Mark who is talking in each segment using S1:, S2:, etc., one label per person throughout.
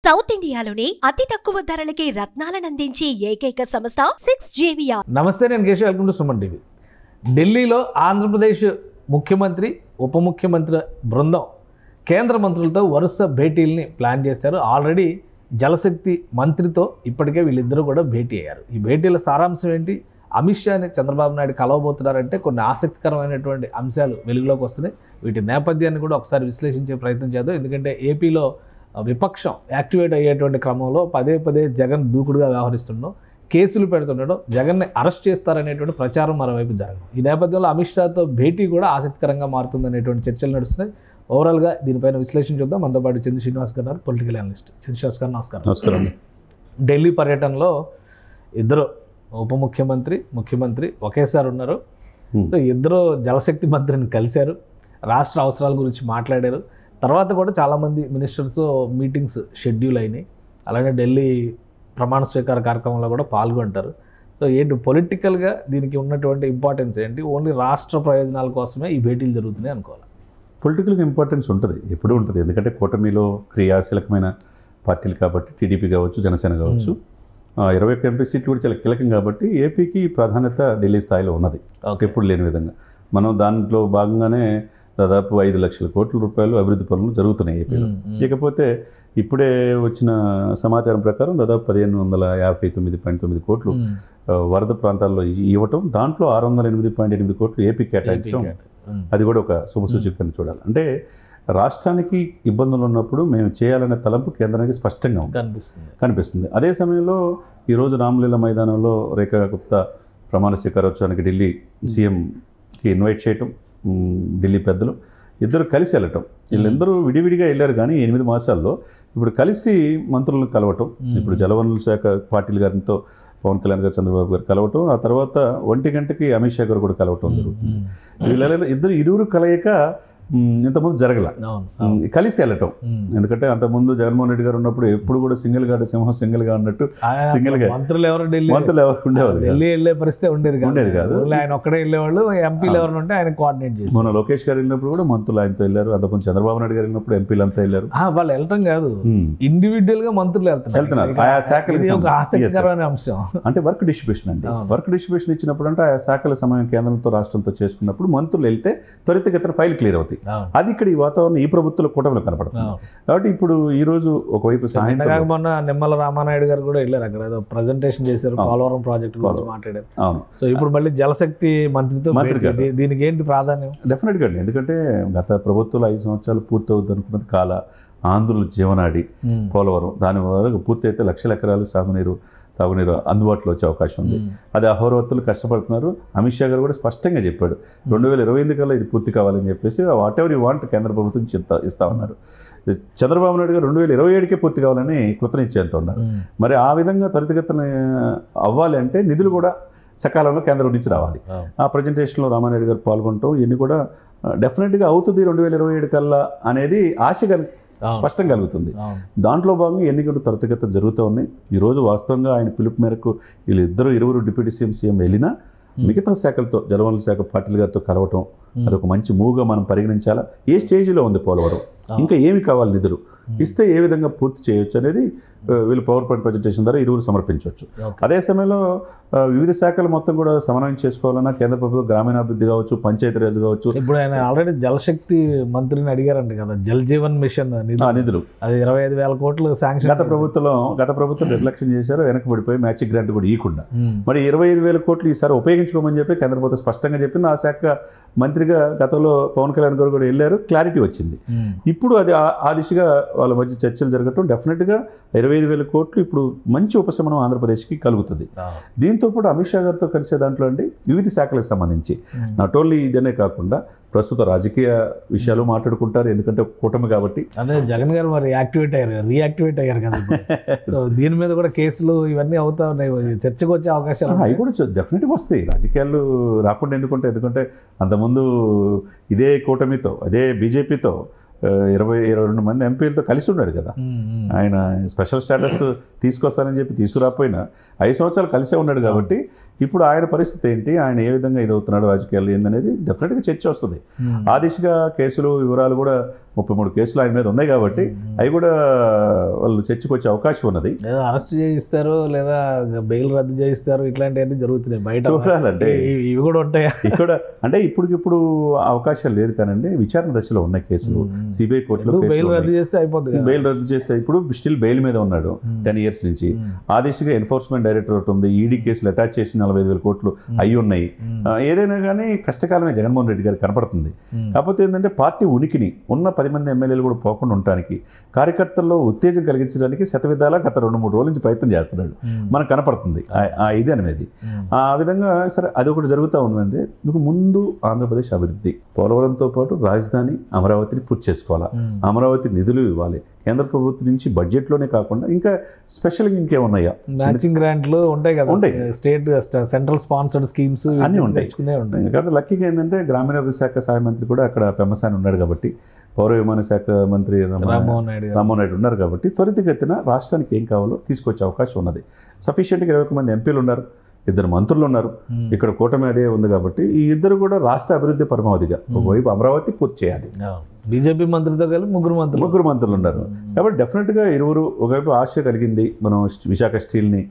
S1: South ఇండియాలోనే అతి తక్కువ ధరలకి రత్నాలను అందించే ఏకైక సంస్థ 6JVR.
S2: నమస్తే, నేను Keshav. Welcome to Suman TV. ఢిల్లీలో ఆంధ్రప్రదేశ్ ముఖ్యమంత్రి, ఉప ముఖ్యమంత్రి బృందం కేంద్ర మంత్రులతో వరుస భేటీల్ని ప్లాన్ చేశారు. ఆల్రెడీ జలశక్తి మంత్రితో ఇప్పటికే వీళ్ళిద్దరూ కూడా భేటీ అయ్యారు. ఈ భేటీల సారాంశం ఏంటి? అమిత్ షాని చంద్రబాబు నాయుడు కలవబోతున్నారంటే కొన్ని ఆసక్తికరమైనటువంటి అంశాలు వెలుగులోకి వస్తున్నాయి. వీటి నేపథ్యాన్ని కూడా ఒకసారి విశ్లేషించే ప్రయత్నం చేద్దాం. ఎందుకంటే ఏపీలో విపక్షం యాక్టివేట్ అయ్యేటువంటి క్రమంలో పదే పదే జగన్ దూకుడుగా వ్యవహరిస్తుండడం, కేసులు పెడుతుండడం, జగన్ని అరెస్ట్ చేస్తారనేటువంటి ప్రచారం మరోవైపు జరగడం. ఈ నేపథ్యంలో అమిత్ షాతో భేటీ కూడా ఆసక్తికరంగా మారుతుందనేటువంటి చర్చలు నడుస్తున్నాయి. ఓవరాల్గా దీనిపైన విశ్లేషణ చూద్దాం. మనతో పాటు చంద్ర శ్రీనివాస్ గారు, పొలిటికల్ అనలిస్ట్. చంద్ర శ్రీనివాస్ గారు నమస్కారం.
S3: నమస్కారం.
S2: ఢిల్లీ పర్యటనలో ఇద్దరు ఉప ముఖ్యమంత్రి, ముఖ్యమంత్రి ఒకేసారి ఉన్నారు. సో ఇద్దరు జలశక్తి మంత్రిని కలిశారు, రాష్ట్ర అవసరాల గురించి మాట్లాడారు. తర్వాత కూడా చాలామంది మినిస్టర్స్ మీటింగ్స్ షెడ్యూల్ అయినాయి. అలాగే ఢిల్లీ ప్రమాణ స్వీకార కార్యక్రమంలో కూడా పాల్గొంటారు. సో ఏంటి పొలిటికల్గా దీనికి ఉన్నటువంటి ఇంపార్టెన్స్ ఏంటి? ఓన్లీ రాష్ట్ర ప్రయోజనాల కోసమే ఈ భేటీలు జరుగుతున్నాయి అనుకోవాలి?
S3: పొలిటికల్గా ఇంపార్టెన్స్ ఉంటుంది, ఎప్పుడూ ఉంటుంది. ఎందుకంటే కూటమిలో క్రియాశీలకమైన పార్టీలు కాబట్టి, టీడీపీ కావచ్చు, జనసేన కావచ్చు, 21 ఎంపీ సీట్లు కూడా చాలా కీలకం కాబట్టి ఏపీకి ప్రాధాన్యత ఢిల్లీ స్థాయిలో ఉన్నది, ఎప్పుడు లేని విధంగా. మనం దాంట్లో భాగంగానే దాదాపు 5 లక్షల కోట్ల రూపాయలు అభివృద్ధి పనులు జరుగుతున్నాయి ఏపీలో. ఇకపోతే ఇప్పుడే వచ్చిన సమాచారం ప్రకారం దాదాపు 1559.9 కోట్లు వరద ప్రాంతాల్లో ఇవ్వటం, దాంట్లో 608.8 కోట్లు ఏపీ కేటాయించడం, అది కూడా ఒక శుభసూచకంగా చూడాలి. అంటే రాష్ట్రానికి ఇబ్బందులు ఉన్నప్పుడు మేము చేయాలనే తలంపు కేంద్రానికి స్పష్టంగా కనిపిస్తుంది. అదే సమయంలో ఈరోజు రామలీల మైదానంలో రేఖా గుప్తా ప్రమాణ స్వీకారోత్సవానికి ఢిల్లీ సీఎంకి ఇన్వైట్ చేయటం, ఢిల్లీ పెద్దలు ఇద్దరు కలిసి వెళ్ళటం. వీళ్ళందరూ విడివిడిగా వెళ్ళారు కానీ 8 మాసాల్లో ఇప్పుడు కలిసి మంత్రులను కలవటం, ఇప్పుడు జలవనరుల శాఖ పాటిల్ గారితో పవన్ కళ్యాణ్ గారు, చంద్రబాబు గారు కలవటం, ఆ తర్వాత 1 గంటకి అమిత్ షా గారు కూడా కలవటం జరుగుతుంది. వీళ్ళ ఇరువురు కలయిక ఇంతకుముందు జరగల, కలిసి వెళ్ళటం. ఎందుకంటే అంతకుముందు జగన్మోహన్ రెడ్డి గారు ఉన్నప్పుడు ఎప్పుడు కూడా సింగిల్గా సింగిల్గా అన్నట్టు సింగిల్గా మంత్రులు ఎవరు ఉండేవాళ్ళు,
S2: ఢిల్లీ వెళ్ళే పరిస్థితి ఉండేది కాదు. ఆయన ఒక్కడే వెళ్ళేవాళ్ళు, ఎంపీలు ఎవరు ఉంటే ఆయన కోఆర్డినేట్ చేసి.
S3: మొన్న లోకేష్ గారు వెళ్ళినప్పుడు కూడా మంత్రులు ఆయనతో వెళ్ళారు, అంతకుముందు చంద్రబాబు నాయుడు గారు వెళ్ళినప్పుడు ఎంపీలు అంతా వెళ్ళారు.
S2: వాళ్ళు వెళ్ళటం కాదు, ఇండివిజువల్ గా మంత్రులు వెళ్తున్నారు. ఆయా శాఖలు ఒక ఆసక్తికరమైన అంశం అంటే
S3: వర్క్ డిస్ట్రిబ్యూషన్ అండి. వర్క్ డిస్ట్రిబ్యూషన్ ఇచ్చినప్పుడు అంటే ఆయా శాఖల సమయం కేంద్రంతో రాష్ట్రంతో చేసుకున్నప్పుడు మంత్రులు వెళ్తే త్వరితగతిన ఫైల్ క్లియర్ అవుతాయి. అది ఇక్కడ ఈ వాతావరణం ఈ ప్రభుత్వంలో కూటమిలో కనపడుతుంది. కాబట్టి ఇప్పుడు ఈ రోజు ఒకవైపు
S2: సాయంత్రం మొన్న నిమ్మల రామానాయుడు గారు కూడా వెళ్ళారు, అక్కడ ఏదో ప్రజెంటేషన్ చేశారు, పోలవరం ప్రాజెక్టు గురించి మాట్లాడారు.
S3: అవును.
S2: సో ఇప్పుడు మళ్ళీ జలశక్తి మంత్రితో దీనికి ఏంటి ప్రాధాన్యం?
S3: డెఫినెట్గా అండి, ఎందుకంటే గత ప్రభుత్వంలో 5 సంవత్సరాలు పూర్తి అవుతుంది అనుకున్నది కాల ఆంధ్రుల జీవనాడి పోలవరం. దాని వరకు పూర్తి అయితే లక్షల ఎకరాలు తాగునీరు అందుబాటులో వచ్చే అవకాశం ఉంది. అది అహోరాత్రులు కష్టపడుతున్నారు. అమిత్ షా గారు కూడా స్పష్టంగా చెప్పాడు 2028 కల్లా ఇది పూర్తి కావాలని చెప్పేసి వాట్ ఎవర్ యూ వాంట్ కేంద్ర ప్రభుత్వం ఇస్తా ఉన్నారు. చంద్రబాబు నాయుడు గారు 2027కే పూర్తి కావాలని కృతనిశ్చయంతో ఉన్నారు. మరి ఆ విధంగా త్వరితగతిన అవ్వాలి అంటే నిధులు కూడా సకాలంలో కేంద్రం నుంచి రావాలి. ఆ ప్రజెంటేషన్లో రామానాయుడు గారు పాల్గొనటం ఇవన్నీ కూడా డెఫినెట్గా అవుతుంది 2027 కల్లా అనేది ఆశ స్పష్టంగా కలుగుతుంది. దాంట్లో భాగంగా ఎన్నికలు త్వరితగతిన జరుగుతూ ఉన్నాయి. ఈరోజు వాస్తవంగా ఆయన పిలుపు మేరకు ఇరువురు డిప్యూటీ సీఎం వెళ్ళినా మిగతా శాఖలతో జలవనరుల శాఖ పాటిల్ గారితో కలవటం అదొక మంచి మూవ్గా మనం పరిగణించాలా. ఏ స్టేజ్లో ఉంది పోలవరం, ఇంకా ఏమి కావాలి, నిధులు ఇస్తే ఏ విధంగా పూర్తి చేయొచ్చు అనేది వీళ్ళు పవర్ పాయింట్ ప్రజెంటేషన్ ద్వారా ఇరువురు సమర్పించవచ్చు. అదే సమయంలో వివిధ శాఖలు మొత్తం కూడా సమన్వయం చేసుకోవాలన్నా కేంద్ర ప్రభుత్వం గ్రామీణాభివృద్ధి కావచ్చు, పంచాయతీరాజ్ కావచ్చు.
S2: ఇప్పుడు ఆయన ఆల్రెడీ జలశక్తి మంత్రిని అడిగారంట కదా, జల్ జీవన్ మిషన్ నిధులు అది 25,000 కోట్లు శాంక్షన్.
S3: గత ప్రభుత్వం నిర్లక్ష్యం చేశారు, వెనకబడిపోయి మ్యాచింగ్ గ్రాంట్ కూడా ఇవ్వకుండా మరి 25,000 కోట్లు ఈసారి ఉపయోగించుకోమని చెప్పి కేంద్ర ప్రభుత్వం స్పష్టంగా చెప్పింది. ఆ శాఖ మంత్రిగా గతంలో పవన్ కళ్యాణ్ గారు కూడా వెళ్ళారు, క్లారిటీ వచ్చింది. ఇప్పుడు అది ఆ దిశగా వాళ్ళ మధ్య చర్చలు జరగటం డెఫినెట్గా 25,000 కోట్లు ఇప్పుడు మంచి ఉపశమనం ఆంధ్రప్రదేశ్కి కలుగుతుంది. దీంతో పాటు అమిత్ షా గారితో కలిసే దాంట్లో అండి వివిధ శాఖలకు సంబంధించి నాట్ ఓన్లీ ఇదనే కాకుండా ప్రస్తుత రాజకీయ విషయాలు మాట్లాడుకుంటారు, ఎందుకంటే కూటమి కాబట్టి.
S2: అదే జగన్ గారు మరి రీయాక్టివేట్ అయ్యారు కదా, దీని మీద కూడా కేసులు ఇవన్నీ అవుతా ఉన్నాయి, చర్చకు వచ్చే అవకాశాలు
S3: అవి కూడా డెఫినెట్గా వస్తాయి. రాజకీయాలు రాకుండా ఎందుకంటే అంతకుముందు ఇదే కూటమితో అదే బీజేపీతో 22 మంది ఎంపీలతో కలిసి ఉన్నాడు కదా. ఆయన స్పెషల్ స్టేటస్ తీసుకొస్తానని చెప్పి తీసుకురాకపోయినా 5 సంవత్సరాలు కలిసే ఉన్నాడు కాబట్టి ఇప్పుడు ఆయన పరిస్థితి ఏంటి, ఆయన ఏ విధంగా ఇదవుతున్నాడు రాజకీయాలు ఏందనేది డెఫినెట్గా చర్చ వస్తుంది. ఆ దిశగా కేసులు వివరాలు కూడా 33 కేసులు ఆయన మీద ఉన్నాయి కాబట్టి అవి కూడా వాళ్ళు చర్చకు వచ్చే అవకాశం ఉన్నది.
S2: అరెస్ట్ చేయిస్తారు లేదా బెయిల్ రద్దు చేయిస్తారు, ఇట్లాంటివన్నీ జరుగుతున్నాయి బయట.
S3: చూడాలంటే
S2: ఇవి కూడా ఉంటాయా
S3: ఇక్కడ అంటే ఇప్పటికిప్పుడు అవకాశం లేదు కానండి, విచారణ దశలో ఉన్నాయి కేసులు. సిబిఐ కోర్టులో
S2: బెయిల్ రద్దు చేస్తే అయిపోతుంది.
S3: బెయిల్ రద్దు చేస్తే ఇప్పుడు స్టిల్ బెయిల్ మీద ఉన్నాడు 10 years నుంచి. ఆ దిశగా ఎన్ఫోర్స్మెంట్ డైరెక్టరేట్ ఉంది, ఈడీ కేసులు అటాచ్ చేసి 45,000 కోట్లు అయి ఉన్నాయి. ఏదైనా కానీ కష్టకాలమే జగన్మోహన్ రెడ్డి గారికి కనపడుతుంది. కాకపోతే ఏంటంటే పార్టీ ఉనికిని ఉన్న 10 మంది ఎమ్మెల్యేలు కూడా పోకుండా ఉండటానికి, కార్యకర్తల్లో ఉత్తేజం కలిగించడానికి శతవిధాలా గత 2-3 రోజుల నుంచి ప్రయత్నం చేస్తున్నాడు, మనకు కనపడుతుంది ఇది అనేది. ఆ విధంగా సరే అది ఒకటి జరుగుతూ ఉందంటే మీకు ముందు ఆంధ్రప్రదేశ్ అభివృద్ధి, పోలవరంతో పాటు రాజధాని అమరావతిని పూర్తి చేసుకోవాలా, అమరావతి నిధులు ఇవ్వాలి, కేంద్ర ప్రభుత్వం నుంచి బడ్జెట్లోనే కాకుండా ఇంకా స్పెషల్గా ఇంకేమున్నాయా,
S2: మ్యాచింగ్ గ్రాంట్లు ఉంటాయి కదా,
S3: ఉంటాయి,
S2: స్టేట్ సెంట్రల్ స్పాన్సర్డ్ స్కీమ్స్
S3: అన్నీ ఉంటాయి. కాబట్టి లక్కీగా ఏంటంటే గ్రామీణాభివృద్ధి శాఖ సహాయ మంత్రి కూడా అక్కడ పెమ్మసాని ఉన్నాడు కాబట్టి, పౌర విమాన శాఖ మంత్రి రామ్మోహన్ నాయుడు ఉన్నారు కాబట్టి త్వరితగతిన రాష్ట్రానికి ఏం కావాలో తీసుకొచ్చే అవకాశం ఉన్నది. సఫిషియెంట్గా 21 మంది ఎంపీలు ఉన్నారు, 2 మంత్రులు ఉన్నారు, ఇక్కడ కూటమి అదే ఉంది కాబట్టి ఈ ఇద్దరు కూడా రాష్ట్ర అభివృద్ధి పరమావధిగా ఒకవైపు అమరావతి పూర్తి చేయాలి.
S2: బీజేపీ మంత్రితో కలిపి ముగ్గురు మంత్రులు
S3: ఉన్నారు కాబట్టి డెఫినెట్గా ఇరువురు ఒకవైపు ఆశ కలిగింది, మనం విశాఖ స్టీల్ని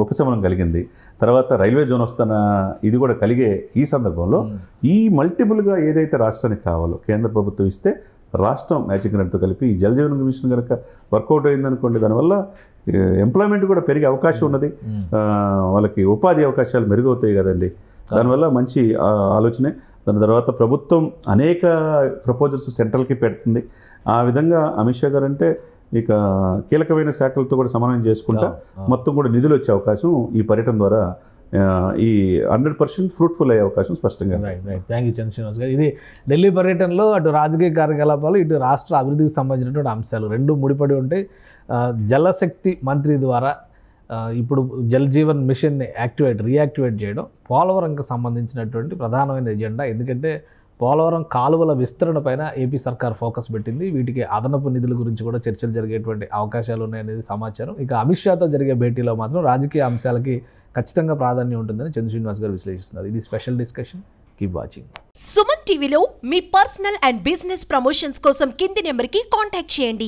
S3: ఉపశమనం కలిగింది, తర్వాత రైల్వే జోన్ వస్తున్న ఇది కూడా కలిగే ఈ సందర్భంలో ఈ మల్టిపుల్గా ఏదైతే రాష్ట్రానికి కావాలో కేంద్ర ప్రభుత్వం ఇస్తే రాష్ట్రం మ్యాచింగ్ గ్రాంట్తో కలిపి ఈ జల్ జీవన్ మిషన్ కనుక వర్కౌట్ అయిందనుకోండి, దానివల్ల ఎంప్లాయ్మెంట్ కూడా పెరిగే అవకాశం ఉన్నది, వాళ్ళకి ఉపాధి అవకాశాలు మెరుగవుతాయి కదండి. దానివల్ల మంచి ఆలోచనే. దాని తర్వాత ప్రభుత్వం అనేక ప్రపోజల్స్ సెంట్రల్కి పెడుతుంది. ఆ విధంగా అమిత్ షా గారు అంటే ఇక కీలకమైన శాఖలతో కూడా సమన్వయం చేసుకుంటా మొత్తం కూడా నిధులు వచ్చే అవకాశం ఈ పర్యటన ద్వారా ఈ 100% ఫ్రూట్ఫుల్ అయ్యే అవకాశం స్పష్టంగా.
S2: థ్యాంక్ యూ చంద్రశ్రీనివాస్ గారు. ఇది ఢిల్లీ పర్యటనలో అటు రాజకీయ కార్యకలాపాలు, ఇటు రాష్ట్ర అభివృద్ధికి సంబంధించినటువంటి అంశాలు రెండు ముడిపడి ఉంటాయి. జలశక్తి మంత్రి ద్వారా ఇప్పుడు జల్ జీవన్ మిషన్ని రీయాక్టివేట్ చేయడం పోలవరంకి సంబంధించినటువంటి ప్రధానమైన ఎజెండా. ఎందుకంటే పోలవరం కాలువల విస్తరణ పైన ఏపీ సర్కార్ ఫోకస్ పెట్టింది. వీటికి అదనపు నిధుల గురించి కూడా చర్చలు జరిగేటువంటి అవకాశాలు ఉన్నాయనేది సమాచారం. ఇక అమిత్ షాతో జరిగే భేటీలో మాత్రం రాజకీయ అంశాలకి ఖచ్చితంగా ప్రాధాన్యం ఉంటుందని చంద్రశ్రీనివాస్ గారు విశ్లేషిస్తున్నారు. ఇది special discussion. Keep watching.
S1: Suman టీవీలో మీ పర్సనల్ అండ్ బిజినెస్ ప్రమోషన్స్ కోసం కింది నెంబర్కి కాంటాక్ట్ చేయండి.